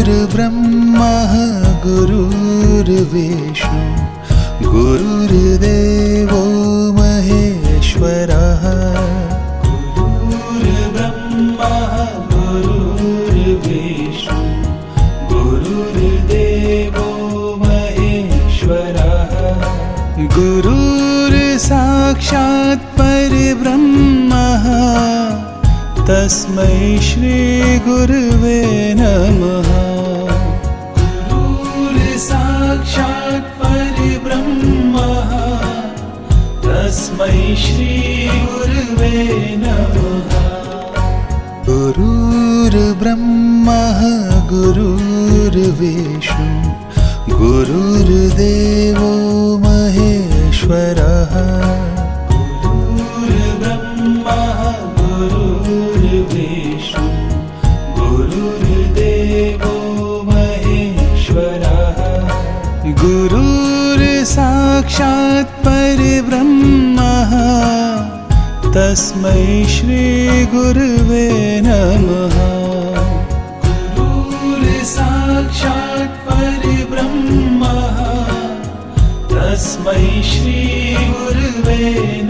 गुरुर्ब्रह्मा गुरुर्विष्णु गुरुर्देवो महेश्वरः गुरुर्ब्रह्मा गुरुर्विष्णु गुरुर्देवो महेश्वरः गुरुर्साक्षात् परब्रह्मः तस्मै श्री गुरुवे नमः गुरुर्साक्षात् परब्रह्मः तस्मै श्री गुरुवे नमः गुरुर्ब्रह्मा गुरुर्विष्णु गुरुर्देवो महेश्वरः गुरुर्ब्रह्मा गुरुर्विष्णु गुरुर्देवो महेश्वरः गुरुर्साक्षात् परब्रह्मः तस्मै श्री गुरुवे नमः गुरुर्साक्षात् परब्रह्मः तस्मै श्री गुरुवे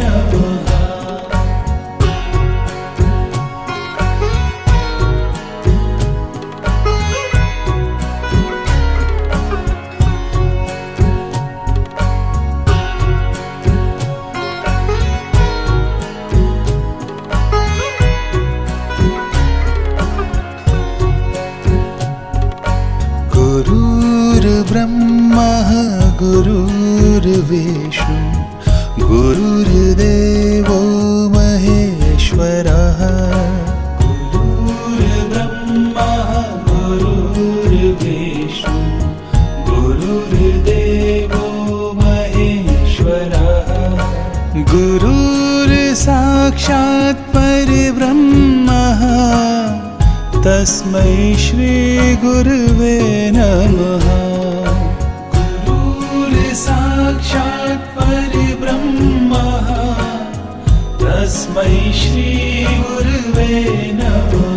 नमः गुरुर्ब्रह्मा गुरुर्विष्णु गुरुर्देवो महेश्वरः गुरुर्ब्रह्मा गुरुर्विष्णु गुरुर्देवो महेश्वरः गुरुर्साक्षात् परब्रह्मः तस्मै श्री गुरुवे नमः गुरुर्साक्षात् परब्रह्मः तस्मै श्री गुरुवे नमः